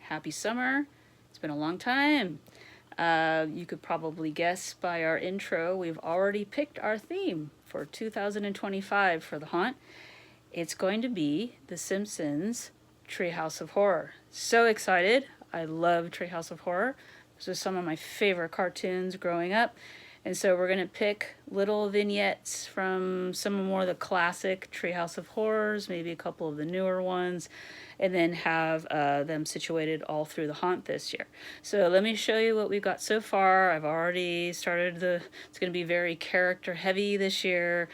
Happy summer. It's been a long time. You could probably guess by our intro, we've already picked our theme for 2025 for the haunt. It's going to be The Simpsons Treehouse of Horror. So excited. I love Treehouse of Horror. This was some of my favorite cartoons growing up. And so we're going to pick little vignettes from some more of the classic Treehouse of Horrors, maybe a couple of the newer ones, and then have them situated all through the haunt this year. So let me show you what we've got so far. I've already started it's going to be very character heavy this year,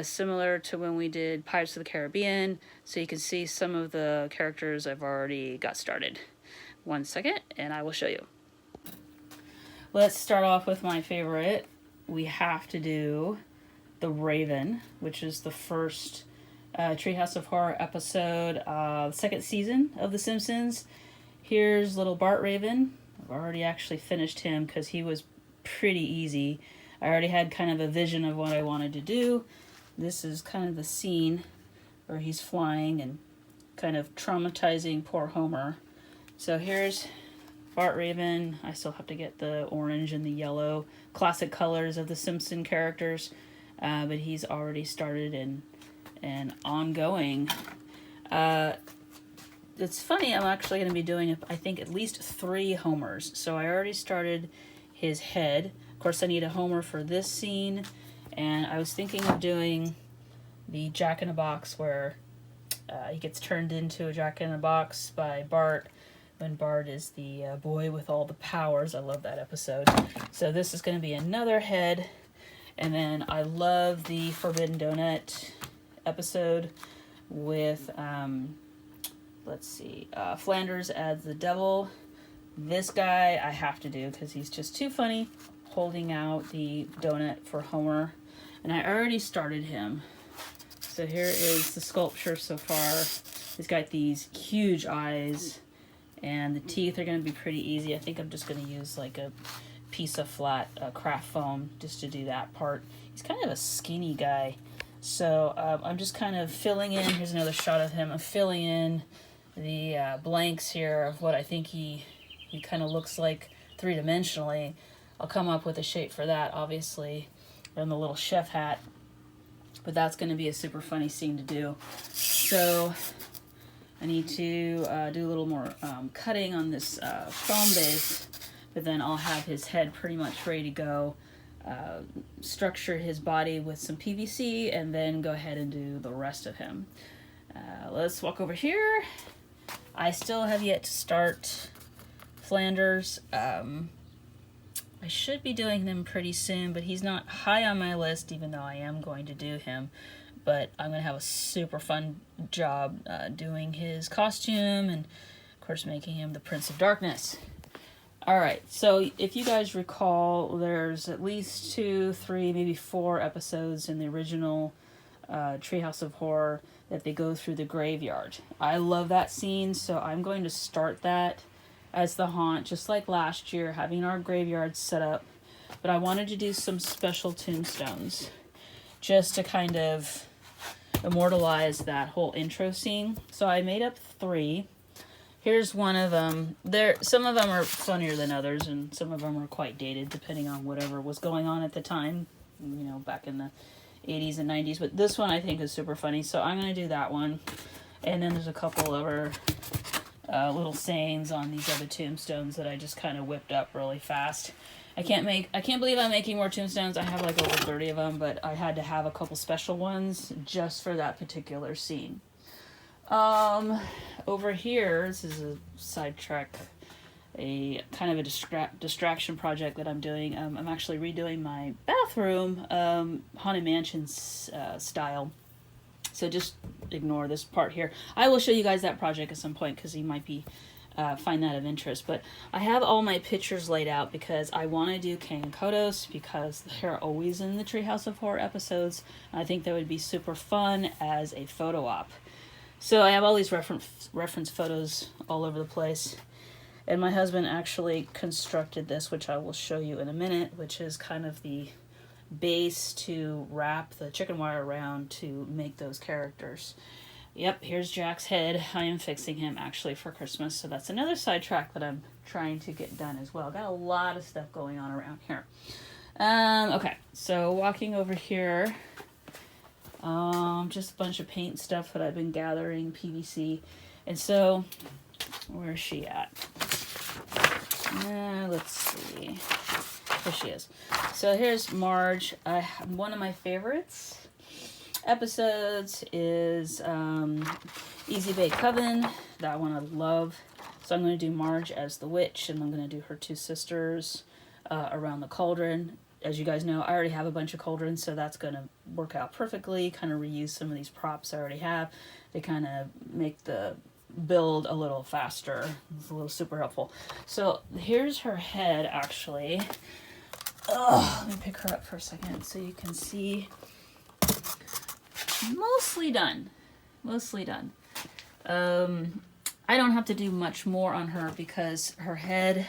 similar to when we did Pirates of the Caribbean. So you can see some of the characters I've already got started. 1 second, and I will show you. Let's start off with my favorite. We have to do The Raven, which is the first Treehouse of Horror episode, the second season of The Simpsons. Here's little Bart Raven. I've already actually finished him because he was pretty easy. I already had kind of a vision of what I wanted to do. This is kind of the scene where he's flying and kind of traumatizing poor Homer. So here's Bart Raven. I still have to get the orange and the yellow classic colors of the Simpson characters, but he's already started and ongoing. It's funny, I'm actually going to be doing, I think, at least 3 Homers. So I already started his head. Of course, I need a Homer for this scene, and I was thinking of doing the Jack-in-a-Box where he gets turned into a Jack-in-a-Box by Bart, when Bart is the boy with all the powers. I love that episode. So this is going to be another head. And then I love the Forbidden Donut episode with, Flanders as the devil. This guy I have to do because he's just too funny, holding out the donut for Homer. And I already started him. So here is the sculpture so far. He's got these huge eyes. And the teeth are going to be pretty easy. I think I'm just going to use like a piece of flat craft foam just to do that part. He's kind of a skinny guy. So I'm just kind of filling in. Here's another shot of him. I'm filling in the blanks here of what I think he kind of looks like 3-dimensionally. I'll come up with a shape for that, obviously, and the little chef hat. But that's going to be a super funny scene to do. So I need to do a little more cutting on this foam base, but then I'll have his head pretty much ready to go, structure his body with some PVC, and then go ahead and do the rest of him. Let's walk over here. I still have yet to start Flanders. I should be doing him pretty soon, but he's not high on my list, even though I am going to do him. But I'm going to have a super fun job doing his costume and, of course, making him the Prince of Darkness. Alright, so if you guys recall, there's at least 2, 3, maybe 4 episodes in the original Treehouse of Horror that they go through the graveyard. I love that scene, so I'm going to start that as the haunt, just like last year, having our graveyard set up. But I wanted to do some special tombstones just to kind of immortalize that whole intro scene. So I made up 3. Here's one of them. Some of them are funnier than others, and some of them are quite dated, depending on whatever was going on at the time, back in the 80s and 90s. But this one I think is super funny, so I'm going to do that one. And then there's a couple other little sayings on these other tombstones that I just kind of whipped up really fast. I can't believe I'm making more tombstones. I have like over 30 of them, but I had to have a couple special ones just for that particular scene. Over here, this is a sidetrack, a kind of a distraction project that I'm doing. I'm actually redoing my bathroom, Haunted Mansion style. So just ignore this part here. I will show you guys that project at some point because you might be find that of interest. But I have all my pictures laid out because I want to do Kang and Kodos because they're always in the Treehouse of Horror episodes. I think that would be super fun as a photo op. So I have all these reference photos all over the place. And my husband actually constructed this, which I will show you in a minute, which is kind of the base to wrap the chicken wire around to make those characters. Yep, here's Jack's head. I am fixing him actually for Christmas, so that's another sidetrack that I'm trying to get done as well. Got a lot of stuff going on around here. Okay, so walking over here, just a bunch of paint stuff that I've been gathering, PVC, and so where's she at? Let's see. There she is. So here's Marge. One of my favorites episodes is Easy Bake Coven. That one I love. So I'm going to do Marge as the witch, and I'm going to do her two sisters around the cauldron. As you guys know, I already have a bunch of cauldrons, so that's going to work out perfectly. Kind of reuse some of these props I already have. They kind of make the build a little faster. It's a little super helpful. So here's her head, actually. Let me pick her up for a second so you can see. Mostly done. I don't have to do much more on her because her head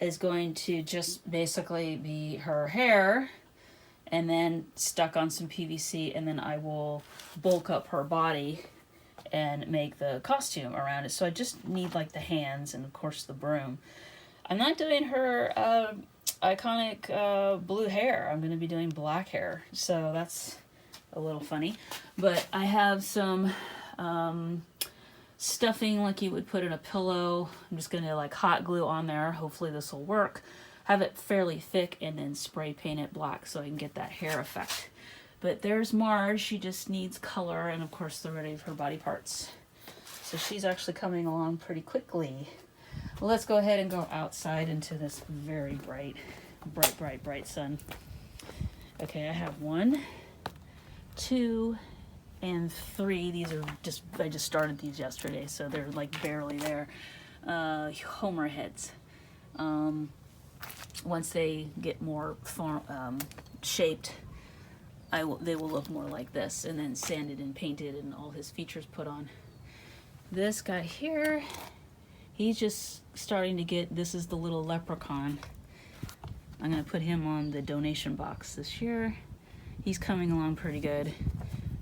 is going to just basically be her hair and then stuck on some PVC, and then I will bulk up her body and make the costume around it. So I just need like the hands and of course the broom. I'm not doing her iconic blue hair. I'm going to be doing black hair. So that's a little funny. But I have some stuffing like you would put in a pillow. I'm just going to like hot glue on there. Hopefully this will work. Have it fairly thick and then spray paint it black so I can get that hair effect. But there's Marge. She just needs color and of course the ready of her body parts. So she's actually coming along pretty quickly. Well, let's go ahead and go outside into this very bright sun. Okay, I have 1, 2, and 3. These are just, I just started these yesterday, so they're like barely there. Homer heads. Once they get more shaped, they will look more like this, and then sanded and painted and all his features put on. This guy here, he's just starting to get, this is the little leprechaun. I'm going to put him on the donation box this year. He's coming along pretty good.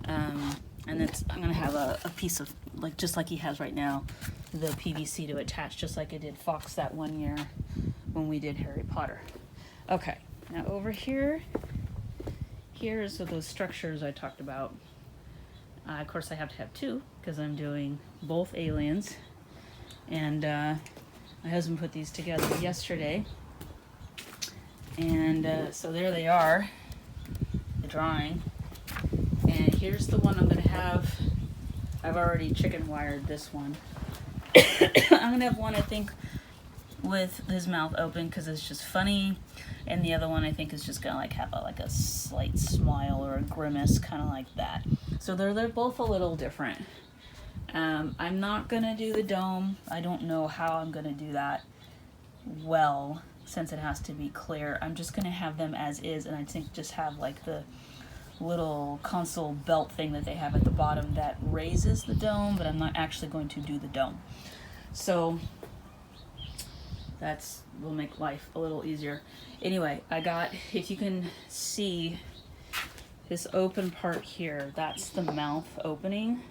And then I'm going to have a piece of, like just like he has right now, the PVC to attach, just like I did Fox that one year when we did Harry Potter. Okay, now over here, here's those structures I talked about. Of course I have to have 2 because I'm doing both aliens. And my husband put these together yesterday. And so there they are, the drawing. And here's the one I'm going to have. I've already chicken wired this one. I'm going to have one, I think, with his mouth open because it's just funny. And the other one I think is just going to like have a slight smile or a grimace, kind of like that. So they're both a little different. I'm not going to do the dome. I don't know how I'm going to do that well, since it has to be clear. I'm just going to have them as is, and I think just have like the little console belt thing that they have at the bottom that raises the dome, but I'm not actually going to do the dome. So that's will make life a little easier. Anyway, I got, if you can see this open part here, that's the mouth opening.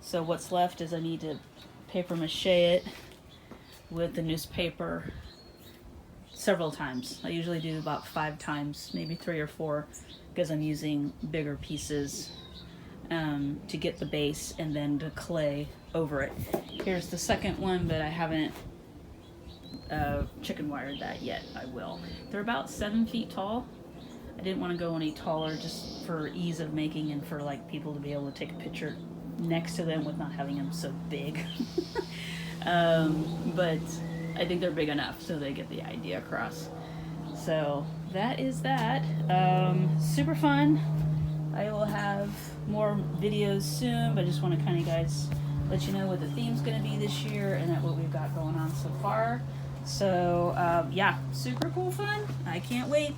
So what's left is I need to paper mache it with the newspaper several times. I usually do about 5 times, maybe 3 or 4, because I'm using bigger pieces to get the base and then the clay over it. Here's the second one, but I haven't chicken wired that yet. I will. They're about 7 feet tall. I didn't want to go any taller just for ease of making and for like people to be able to take a picture next to them with not having them so big. But I think they're big enough so they get the idea across. So that is that. Super fun. I will have more videos soon, but I just want to kind of guys let you know what the theme's going to be this year and what we've got going on so far. So yeah, super cool fun. I can't wait.